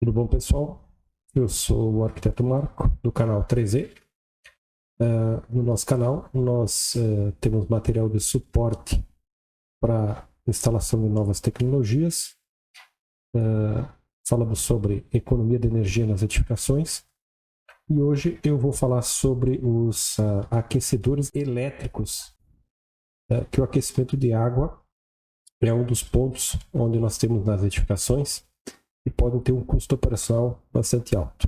Tudo bom, pessoal? Eu sou o arquiteto Marco, do canal 3E. No nosso canal, nós temos material de suporte para instalação de novas tecnologias. Falamos sobre economia de energia nas edificações. E hoje eu vou falar sobre os aquecedores elétricos, que o aquecimento de água é um dos pontos onde nós temos nas edificações e podem ter um custo operacional bastante alto.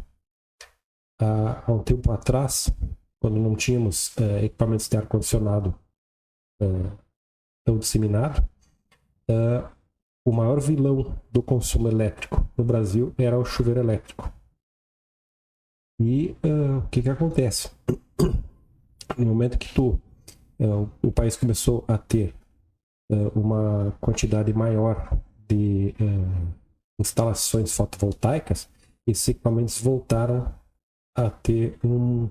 Há um tempo atrás, quando não tínhamos equipamentos de ar-condicionado tão disseminado, o maior vilão do consumo elétrico no Brasil era o chuveiro elétrico. E o que acontece? No momento que o país começou a ter uma quantidade maior de instalações fotovoltaicas, esses equipamentos voltaram a ter um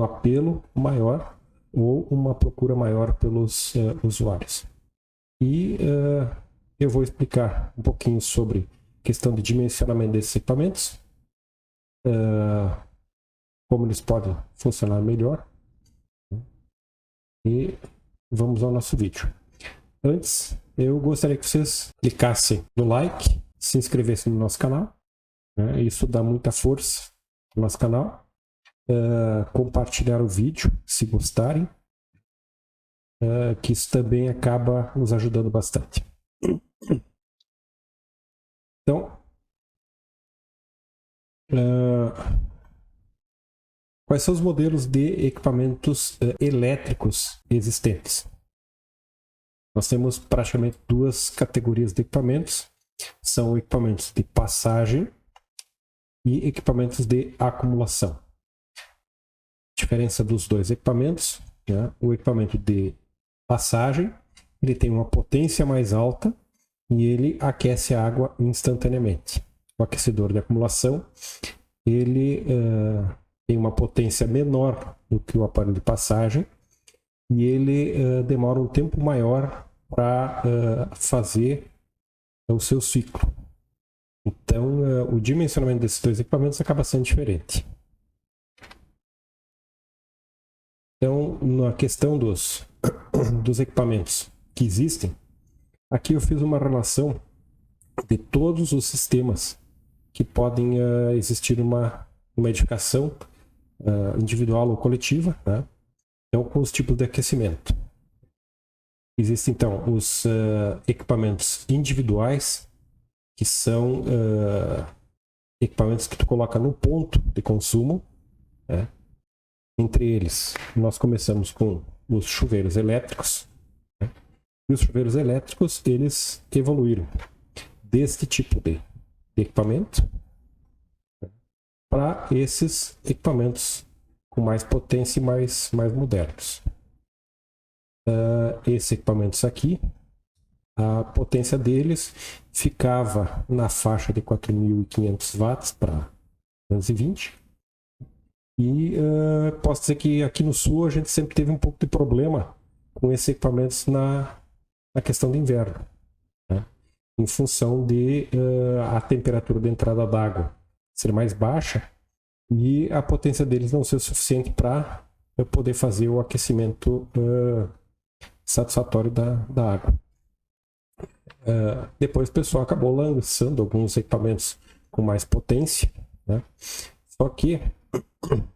apelo maior ou uma procura maior pelos usuários. E eu vou explicar um pouquinho sobre a questão de dimensionamento desses equipamentos, como eles podem funcionar melhor, e vamos ao nosso vídeo. Antes, eu gostaria que vocês clicassem no like, se inscrevessem no nosso canal, né? Isso dá muita força no nosso canal. Compartilhar o vídeo, se gostarem, que isso também acaba nos ajudando bastante. Então, quais são os modelos de equipamentos elétricos existentes? Nós temos praticamente duas categorias de equipamentos. São equipamentos de passagem e equipamentos de acumulação. A diferença dos dois equipamentos, né? O equipamento de passagem, ele tem uma potência mais alta e ele aquece a água instantaneamente. O aquecedor de acumulação, ele tem uma potência menor do que o aparelho de passagem e ele demora um tempo maior para fazer o seu ciclo. Então, o dimensionamento desses dois equipamentos acaba sendo diferente. Então, na questão dos equipamentos que existem, aqui eu fiz uma relação de todos os sistemas que podem existir numa edificação individual ou coletiva, né? Então, com os tipos de aquecimento. Existem, então, os equipamentos individuais, que são equipamentos que tu coloca no ponto de consumo, né? Entre eles, nós começamos com os chuveiros elétricos, né? E os chuveiros elétricos, eles evoluíram deste tipo de equipamento para esses equipamentos com mais potência e mais modernos. Esses equipamentos aqui, a potência deles ficava na faixa de 4.500 watts para 220. E posso dizer que aqui no sul a gente sempre teve um pouco de problema com esses equipamentos na questão do inverno, né? Em função de a temperatura de entrada d'água ser mais baixa e a potência deles não ser suficiente para poder fazer o aquecimento satisfatório da água. Depois o pessoal acabou lançando alguns equipamentos com mais potência, né? Só que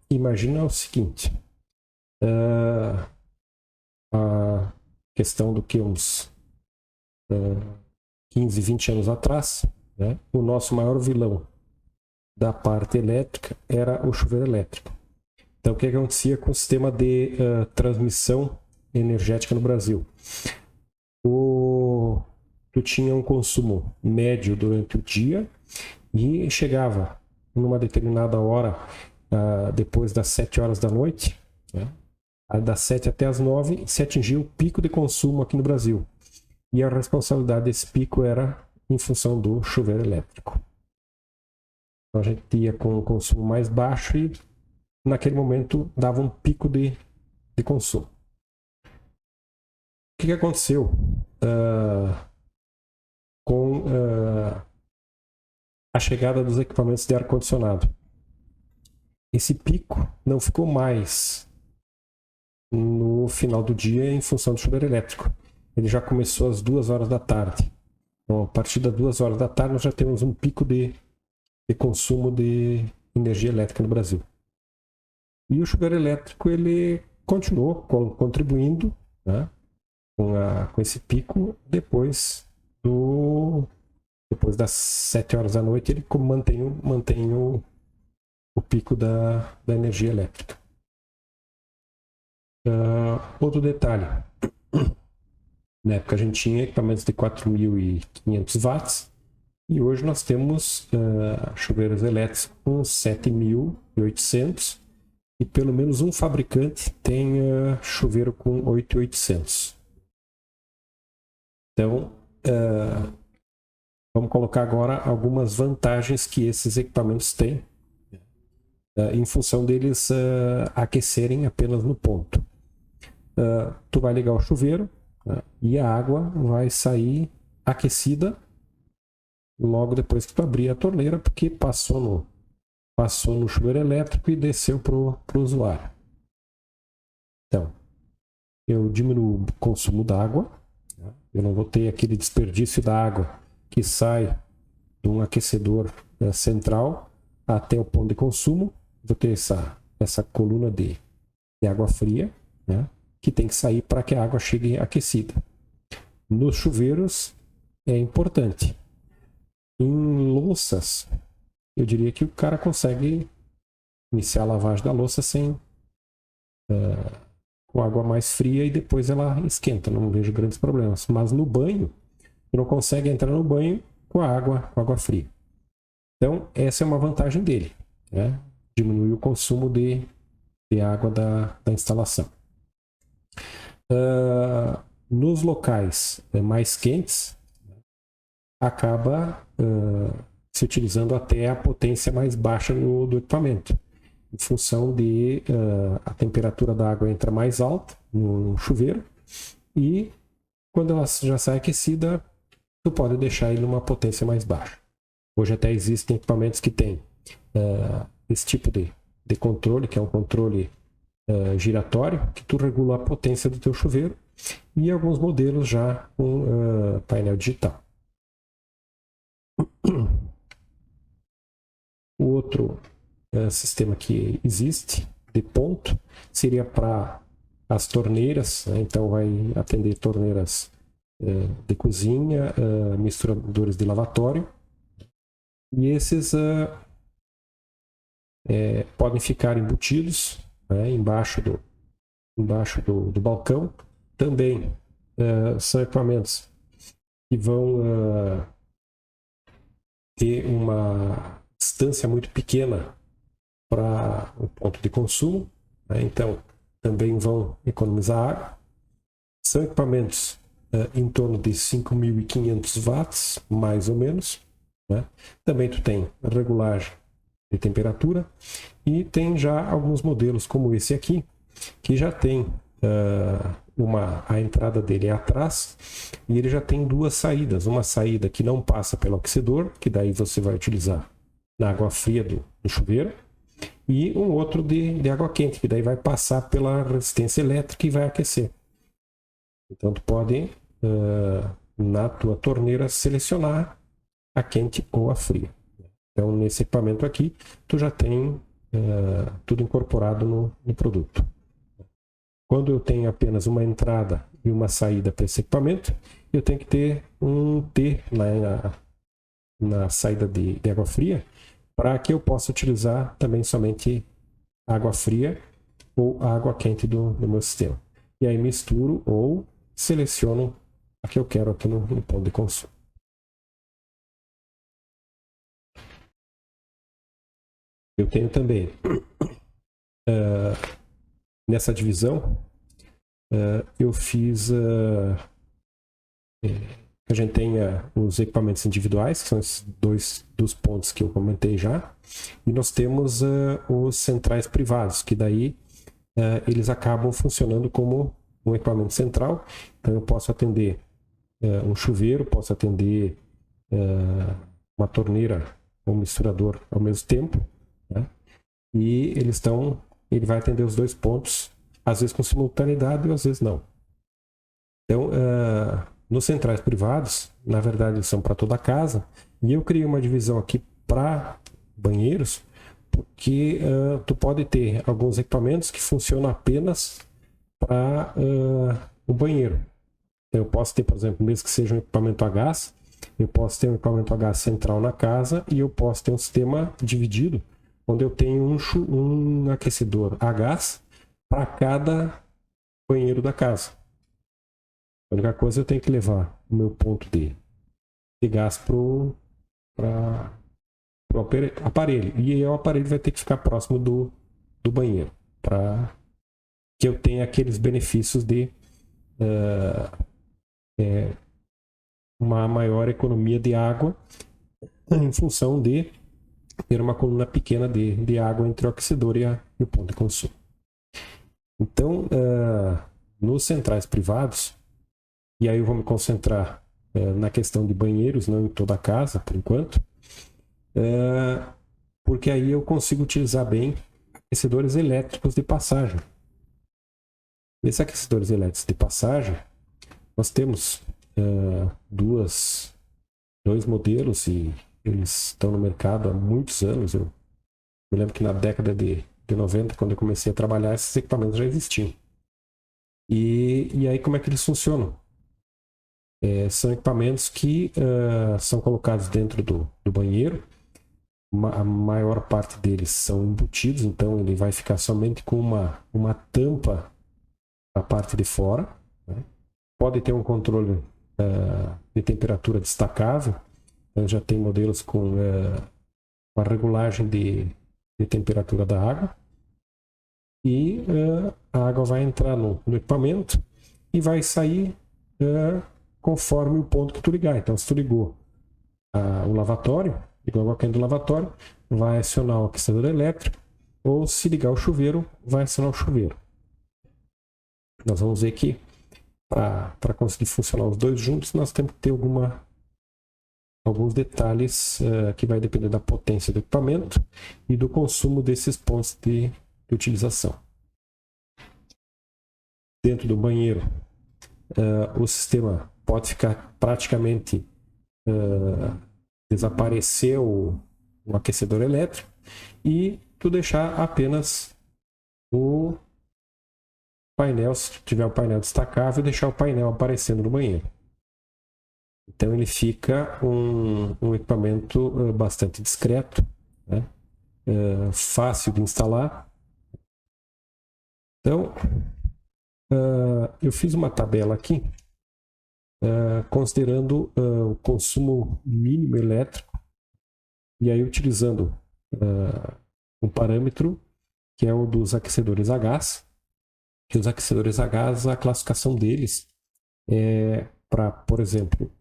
imagina o seguinte, a questão do que uns 15, 20 anos atrás, né? O nosso maior vilão da parte elétrica era o chuveiro elétrico. Então, o que acontecia com o sistema de transmissão energética no Brasil? Tu tinha um consumo médio durante o dia e chegava numa determinada hora, depois das 7 horas da noite, né? Das 7 até as 9, se atingia o pico de consumo aqui no Brasil. E a responsabilidade desse pico era em função do chuveiro elétrico. Então a gente ia com um consumo mais baixo e naquele momento dava um pico de consumo. O que aconteceu com a chegada dos equipamentos de ar-condicionado. Esse pico não ficou mais no final do dia em função do chuveiro elétrico. Ele já começou às 2 horas da tarde. Então, a partir das 2 horas da tarde, nós já temos um pico de consumo de energia elétrica no Brasil. E o chuveiro elétrico ele continuou contribuindo, né, com esse pico depois das 7 horas da noite. Ele mantém o pico da energia elétrica. Outro detalhe, na época a gente tinha equipamentos de 4.500 watts e hoje nós temos chuveiros elétricos com 7.800 e pelo menos um fabricante tem chuveiro com 8.800. Então, vamos colocar agora algumas vantagens que esses equipamentos têm em função deles aquecerem apenas no ponto. Tu vai ligar o chuveiro e a água vai sair aquecida logo depois que tu abrir a torneira, porque passou no chuveiro elétrico e desceu para o usuário. Então, eu diminuo o consumo da água, eu não vou ter aquele desperdício da água que sai de um aquecedor central até o ponto de consumo. Vou ter essa coluna de água fria, né, que tem que sair para que a água chegue aquecida. Nos chuveiros é importante. Em louças, eu diria que o cara consegue iniciar a lavagem da louça com água mais fria e depois ela esquenta, não vejo grandes problemas. Mas no banho, tu não consegue entrar no banho com água fria. Então, essa é uma vantagem dele, né? Diminuir o consumo de água da instalação. Nos locais mais quentes, acaba se utilizando até a potência mais baixa do equipamento, em função de a temperatura da água entra mais alta no chuveiro e quando ela já sai aquecida, tu pode deixar ele numa potência mais baixa. Hoje até existem equipamentos que têm esse tipo de controle, que é um controle giratório, que tu regula a potência do teu chuveiro, e alguns modelos já com painel digital. O outro sistema que existe de ponto seria para as torneiras, né? Então vai atender torneiras de cozinha, misturadores de lavatório, e esses podem ficar embutidos, né, embaixo do balcão. Também são equipamentos que vão ter uma distância muito pequena para o ponto de consumo, né? Então também vão economizar água. São equipamentos em torno de 5.500 watts, mais ou menos, né? Também tu tem regulagem de temperatura e tem já alguns modelos como esse aqui, que já tem a entrada dele é atrás e ele já tem duas saídas. Uma saída que não passa pelo aquecedor, que daí você vai utilizar na água fria do chuveiro, e um outro de água quente, que daí vai passar pela resistência elétrica e vai aquecer. Então tu pode na tua torneira selecionar a quente ou a fria. Então nesse equipamento aqui tu já tem tudo incorporado no produto. Quando eu tenho apenas uma entrada e uma saída para esse equipamento, eu tenho que ter um T na saída de água fria, para que eu possa utilizar também somente água fria ou água quente do meu sistema. E aí misturo ou seleciono a que eu quero aqui no ponto de consumo. Eu tenho também nessa divisão, eu fiz que a gente tenha os equipamentos individuais, que são esses dois dos pontos que eu comentei já, e nós temos os centrais privados, que daí eles acabam funcionando como um equipamento central. Então eu posso atender um chuveiro, posso atender uma torneira o misturador ao mesmo tempo, né? E ele vai atender os dois pontos, às vezes com simultaneidade e às vezes não. Então, nos centrais privados, na verdade, são para toda a casa, e eu criei uma divisão aqui para banheiros, porque tu pode ter alguns equipamentos que funcionam apenas para o banheiro. Então, eu posso ter, por exemplo, mesmo que seja um equipamento a gás, eu posso ter um equipamento a gás central na casa e eu posso ter um sistema dividido, onde eu tenho um aquecedor a gás para cada banheiro da casa. A única coisa, eu tenho que levar o meu ponto de gás para o aparelho. E aí o aparelho vai ter que ficar próximo do banheiro, para que eu tenha aqueles benefícios de uma maior economia de água, em função de ter uma coluna pequena de água entre o aquecedor e o ponto de consumo. Então, nos centrais privados, e aí eu vou me concentrar na questão de banheiros, não em toda a casa, por enquanto, porque aí eu consigo utilizar bem aquecedores elétricos de passagem. Nesses aquecedores elétricos de passagem, nós temos dois modelos, e eles estão no mercado há muitos anos. Eu me lembro que na década de 90, quando eu comecei a trabalhar, esses equipamentos já existiam. E aí, como é que eles funcionam? São equipamentos que são colocados dentro do banheiro. A maior parte deles são embutidos, então ele vai ficar somente com uma tampa na parte de fora, né? Pode ter um controle de temperatura destacável. Então já tem modelos com a regulagem de temperatura da água. E a água vai entrar no equipamento e vai sair conforme o ponto que tu ligar. Então, se tu ligou o lavatório, ligou a água quente do lavatório, vai acionar o aquecedor elétrico, ou se ligar o chuveiro, vai acionar o chuveiro. Nós vamos ver que para conseguir funcionar os dois juntos, nós temos que ter alguns detalhes que vai depender da potência do equipamento e do consumo desses pontos de utilização. Dentro do banheiro, o sistema pode ficar praticamente desaparecer o aquecedor elétrico e tu deixar apenas o painel, se tiver o painel destacável, deixar o painel aparecendo no banheiro. Então ele fica um equipamento bastante discreto, né? Fácil de instalar. Então, eu fiz uma tabela aqui, considerando o consumo mínimo elétrico, e aí utilizando um parâmetro que é o dos aquecedores a gás. Que os aquecedores a gás, a classificação deles é para, por exemplo,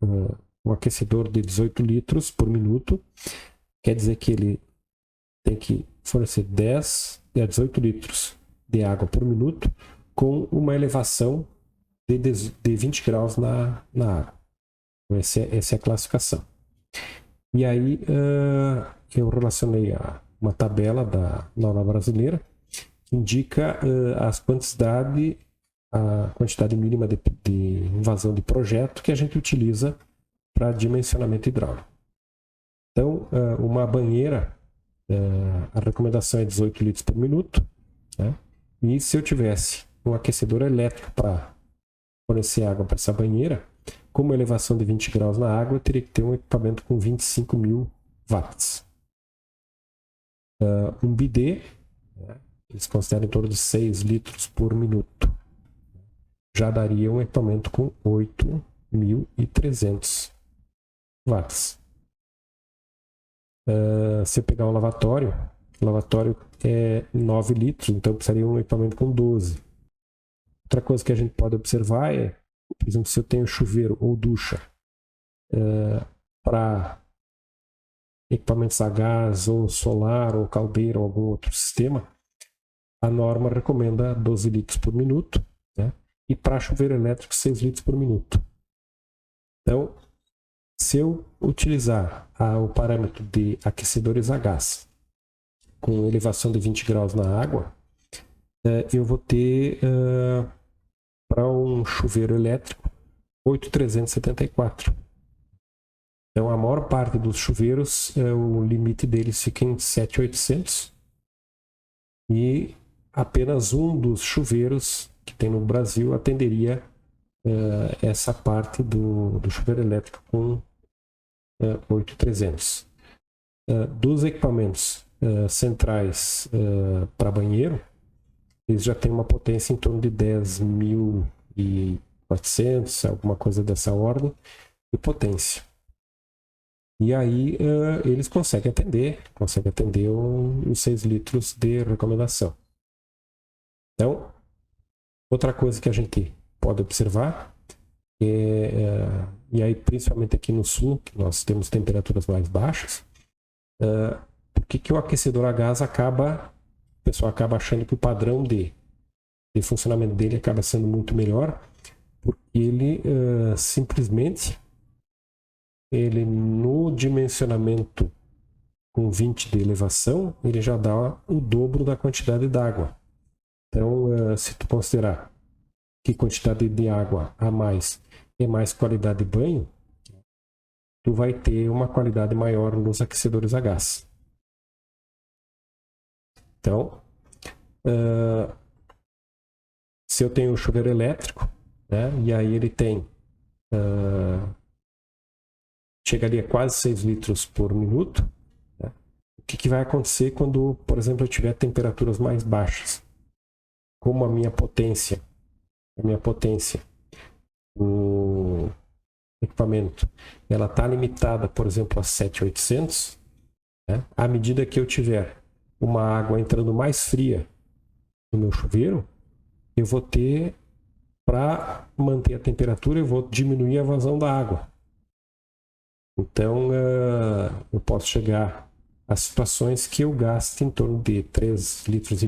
um aquecedor de 18 litros por minuto, quer dizer que ele tem que fornecer 18 litros de água por minuto, com uma elevação de 20 graus na água. Então, essa é a classificação. E aí eu relacionei uma tabela da norma brasileira, que indica a quantidade mínima de invasão de projeto que a gente utiliza para dimensionamento hidráulico. Então, uma banheira, a recomendação é 18 litros por minuto, né? E se eu tivesse um aquecedor elétrico para fornecer água para essa banheira, com uma elevação de 20 graus na água, eu teria que ter um equipamento com 25.000 watts. Um bidê, né, eles consideram em torno de 6 litros por minuto. Já daria um equipamento com 8.300 watts. Se eu pegar um lavatório, o lavatório é 9 litros, então precisaria um equipamento com 12. Outra coisa que a gente pode observar é, por exemplo, se eu tenho chuveiro ou ducha para equipamentos a gás, ou solar, ou caldeira, ou algum outro sistema, a norma recomenda 12 litros por minuto, né? E para chuveiro elétrico, 6 litros por minuto. Então, Se eu utilizar o parâmetro de aquecedores a gás com elevação de 20 graus na água, eu vou ter para um chuveiro elétrico 8.374. Então a maior parte dos chuveiros, o limite deles fica em 7.800 e apenas um dos chuveiros que tem no Brasil atenderia essa parte do chuveiro elétrico com 8.300. Dos equipamentos centrais para banheiro, eles já têm uma potência em torno de 10.400, alguma coisa dessa ordem de potência. E aí eles conseguem atender os 6 litros de recomendação. Então, outra coisa que a gente pode observar e aí principalmente aqui no sul, que nós temos temperaturas mais baixas, por que o aquecedor a gás o pessoal acaba achando que o padrão de funcionamento dele acaba sendo muito melhor, porque ele simplesmente no dimensionamento com 20 de elevação, ele já dá o dobro da quantidade d'água. Então, se tu considerar que quantidade de água a mais é mais qualidade de banho, tu vai ter uma qualidade maior nos aquecedores a gás. Então, se eu tenho um chuveiro elétrico, né, e aí ele tem chegaria a quase 6 litros por minuto, né? O que vai acontecer quando, por exemplo, eu tiver temperaturas mais baixas? Como a minha potência o equipamento, ela está limitada, por exemplo, a 7.800, né? À medida que eu tiver uma água entrando mais fria no meu chuveiro, eu vou ter, para manter a temperatura, eu vou diminuir a vazão da água. Então, eu posso chegar a situações que eu gaste em torno de 3,5 litros,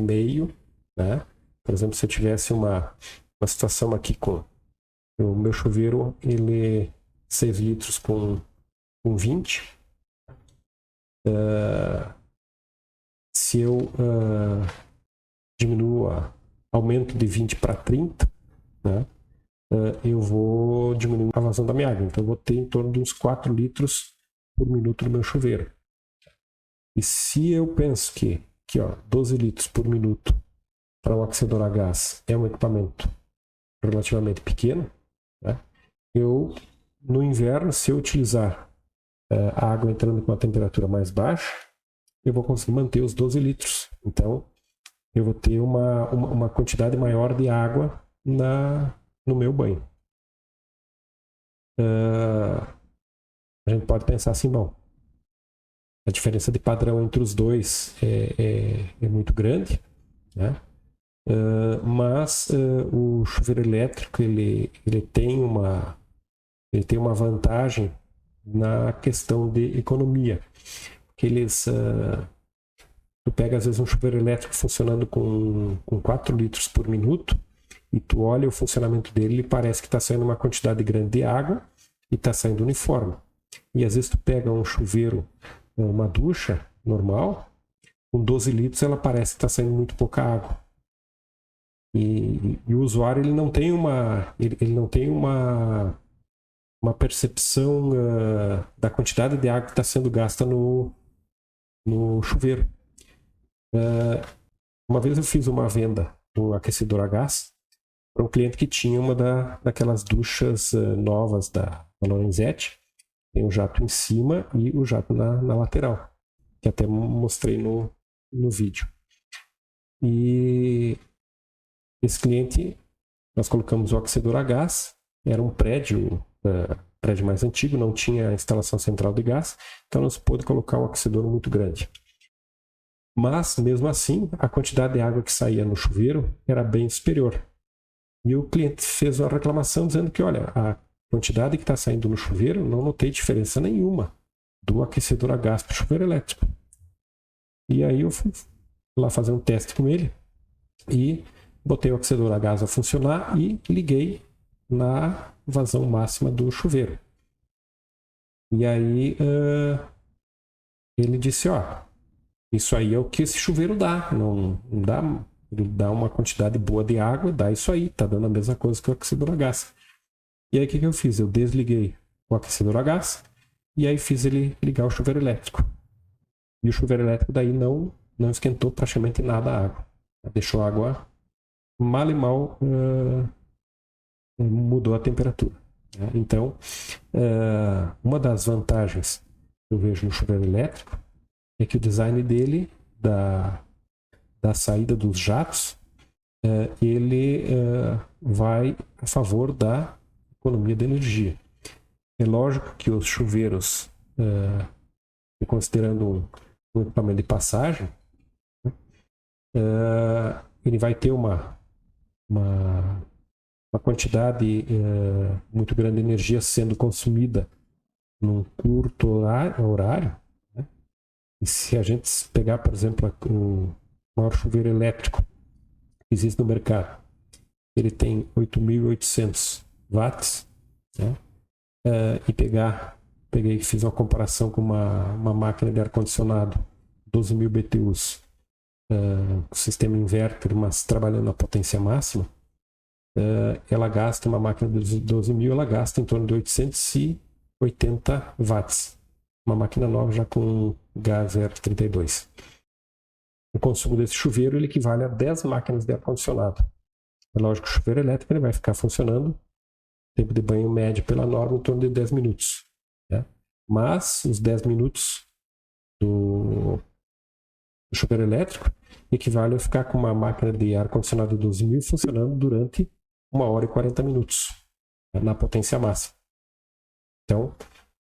né? Por exemplo, se eu tivesse uma situação aqui com o meu chuveiro, ele 6 litros com 20. Se eu diminuo, aumento de 20 para 30, né? Eu vou diminuir a vazão da minha água. Então, eu vou ter em torno de uns 4 litros por minuto no meu chuveiro. E se eu penso que 12 litros por minuto para um aquecedor a gás é um equipamento relativamente pequeno, né? No inverno, se eu utilizar a água entrando com uma temperatura mais baixa, eu vou conseguir manter os 12 litros. Então, eu vou ter uma quantidade maior de água no meu banho. A gente pode pensar assim, bom, a diferença de padrão entre os dois é muito grande, né? Mas o chuveiro elétrico ele tem uma vantagem na questão de economia, que tu pega às vezes um chuveiro elétrico funcionando com 4 litros por minuto e tu olha o funcionamento dele e parece que está saindo uma quantidade grande de água e está saindo uniforme. E às vezes tu pega um chuveiro, uma ducha normal, com 12 litros ela parece que está saindo muito pouca água. E o usuário ele não tem uma percepção da quantidade de água que está sendo gasta no chuveiro. Uma vez eu fiz uma venda do aquecedor a gás para um cliente que tinha uma daquelas duchas novas da Lorenzetti. Tem o jato em cima e o jato na lateral, que até mostrei no vídeo. E esse cliente, nós colocamos o aquecedor a gás, era um prédio mais antigo, não tinha instalação central de gás, então não se pôde colocar um aquecedor muito grande. Mas, mesmo assim, a quantidade de água que saía no chuveiro era bem superior. E o cliente fez uma reclamação dizendo que, olha, a quantidade que está saindo no chuveiro, não notei diferença nenhuma do aquecedor a gás para o chuveiro elétrico. E aí eu fui lá fazer um teste com ele e botei o aquecedor a gás a funcionar e liguei na vazão máxima do chuveiro. E aí ele disse, ó, isso aí é o que esse chuveiro dá, não dá, ele dá uma quantidade boa de água, dá isso aí, tá dando a mesma coisa que o aquecedor a gás. E aí o que eu fiz? Eu desliguei o aquecedor a gás e aí fiz ele ligar o chuveiro elétrico. E o chuveiro elétrico daí não esquentou praticamente nada a água. Deixou a água mal e mal mudou a temperatura. Então, uma das vantagens que eu vejo no chuveiro elétrico é que o design dele, da saída dos jatos, ele vai a favor da economia de energia. É lógico que os chuveiros, considerando um equipamento de passagem, ele vai ter uma quantidade muito grande de energia sendo consumida num curto horário. Né? E se a gente pegar, por exemplo, o maior chuveiro elétrico que existe no mercado, ele tem 8.800 watts, né? E peguei e fiz uma comparação com uma máquina de ar-condicionado 12.000 BTUs, sistema inverter, mas trabalhando na potência máxima, ela gasta, uma máquina de 12.000, ela gasta em torno de 880 watts. Uma máquina nova já com gás R32. O consumo desse chuveiro ele equivale a 10 máquinas de ar-condicionado. É lógico que o chuveiro elétrico ele vai ficar funcionando, tempo de banho médio pela norma em torno de 10 minutos. Né? Mas os 10 minutos do chuveiro elétrico equivale a ficar com uma máquina de ar-condicionado 12.000 funcionando durante 1 hora e 40 minutos, né, na potência máxima. Então,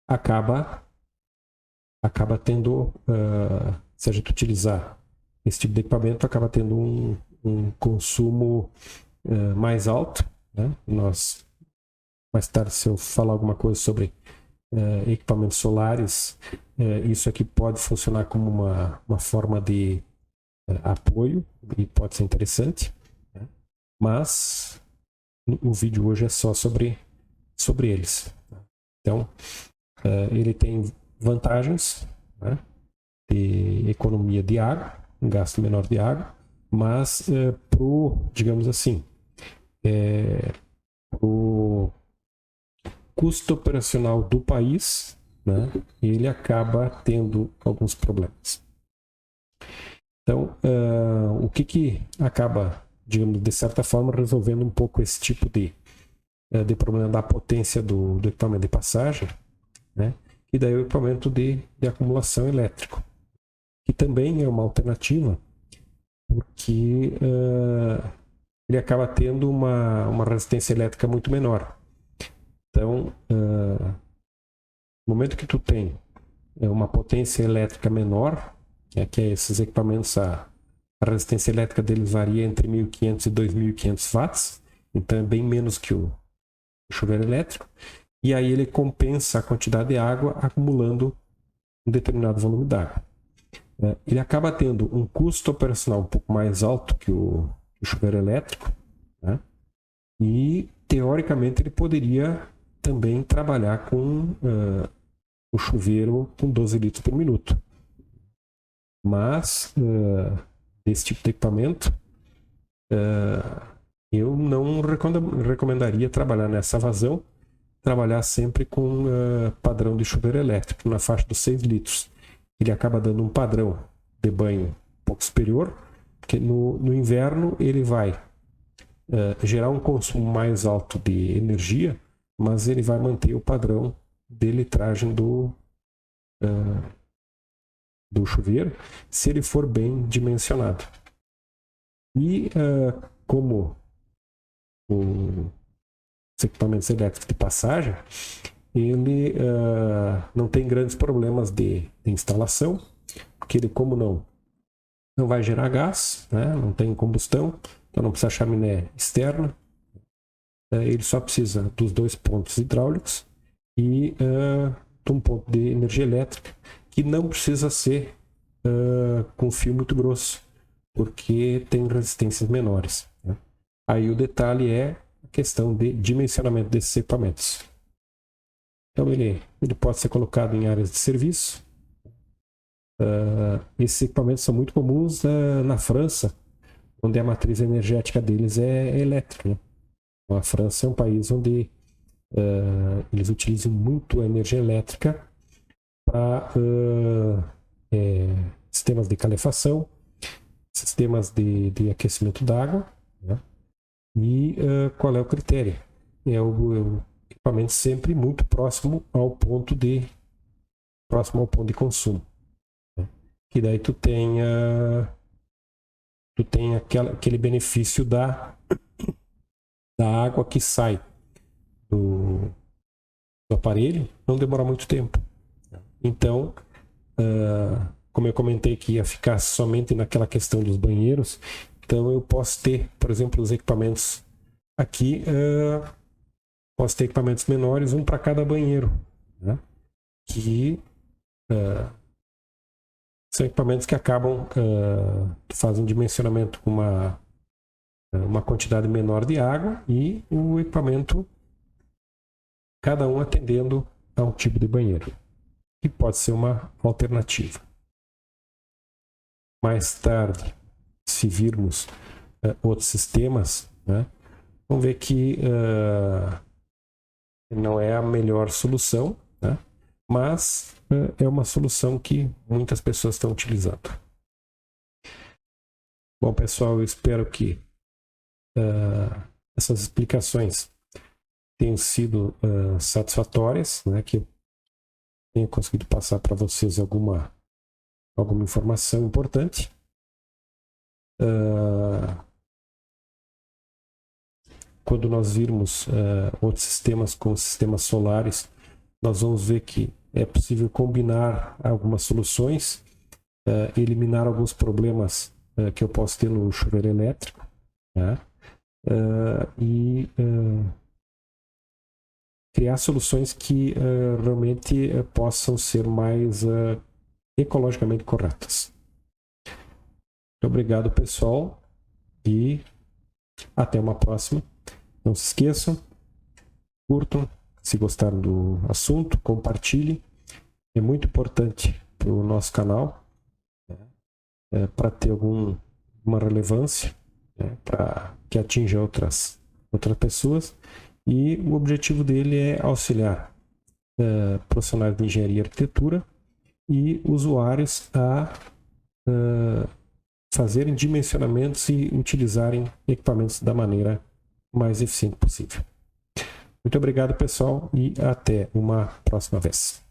acaba tendo, se a gente utilizar esse tipo de equipamento, acaba tendo um consumo mais alto. Né? Mais tarde, se eu falar alguma coisa sobre equipamentos solares, isso aqui pode funcionar como uma forma de apoio e pode ser interessante, né? Mas o vídeo hoje é só sobre eles. Então, ele tem vantagens, né, de economia de água, um gasto menor de água, mas digamos assim, o custo operacional do país, né, ele acaba tendo alguns problemas. Então, o que acaba, digamos, de certa forma, resolvendo um pouco esse tipo de problema da potência do equipamento de passagem, né? E daí o equipamento de acumulação elétrico, que também é uma alternativa, porque ele acaba tendo uma resistência elétrica muito menor. Então, no momento que tu tem uma potência elétrica menor, que é esses equipamentos, a resistência elétrica deles varia entre 1.500 e 2.500 watts, então é bem menos que o chuveiro elétrico, e aí ele compensa a quantidade de água acumulando um determinado volume d'água. Ele acaba tendo um custo operacional um pouco mais alto que o chuveiro elétrico, né? E teoricamente ele poderia também trabalhar com o chuveiro com 12 litros por minuto. Mas desse tipo de equipamento eu não recomendaria trabalhar nessa vazão, trabalhar sempre com padrão de chuveiro elétrico na faixa dos 6 litros. Ele acaba dando um padrão de banho um pouco superior, porque no inverno ele vai gerar um consumo mais alto de energia, mas ele vai manter o padrão de litragem do chuveiro, se ele for bem dimensionado. E como os equipamentos elétricos de passagem, ele não tem grandes problemas de instalação, porque ele, como não vai gerar gás, né, não tem combustão, então não precisa chaminé externa, ele só precisa dos 2 pontos hidráulicos e de um ponto de energia elétrica, que não precisa ser com fio muito grosso, porque tem resistências menores, né? Aí o detalhe é a questão de dimensionamento desses equipamentos. Então ele pode ser colocado em áreas de serviço. Esses equipamentos são muito comuns na França, onde a matriz energética deles é elétrica, né? Então, a França é um país onde eles utilizam muito a energia elétrica para sistemas de calefação, sistemas de aquecimento d'água, né? E qual é o critério? É o equipamento sempre muito próximo ao ponto de consumo, né? Que daí tu tem aquele benefício da água que sai do aparelho, não demora muito tempo. Então, como eu comentei que ia ficar somente naquela questão dos banheiros, então eu posso ter, por exemplo, os equipamentos aqui, posso ter equipamentos menores, um para cada banheiro, né? Que são equipamentos que acabam, fazem dimensionamento com uma quantidade menor de água e o equipamento, cada um atendendo a um tipo de banheiro, que pode ser uma alternativa. Mais tarde, se virmos outros sistemas, né, vamos ver que não é a melhor solução, né, mas é uma solução que muitas pessoas estão utilizando. Bom, pessoal, eu espero que essas explicações tenham sido satisfatórias, né, que eu tenha conseguido passar para vocês alguma informação importante. Quando nós virmos outros sistemas como sistemas solares, nós vamos ver que é possível combinar algumas soluções, eliminar alguns problemas que eu posso ter no chuveiro elétrico, né? E criar soluções que realmente possam ser mais ecologicamente corretas. Muito obrigado, pessoal, e até uma próxima. Não se esqueçam, curtam, se gostaram do assunto, compartilhem. É muito importante para o nosso canal, para ter alguma relevância, para que atinja outras pessoas. E o objetivo dele é auxiliar profissionais de engenharia e arquitetura e usuários a fazerem dimensionamentos e utilizarem equipamentos da maneira mais eficiente possível. Muito obrigado, pessoal, e até uma próxima vez.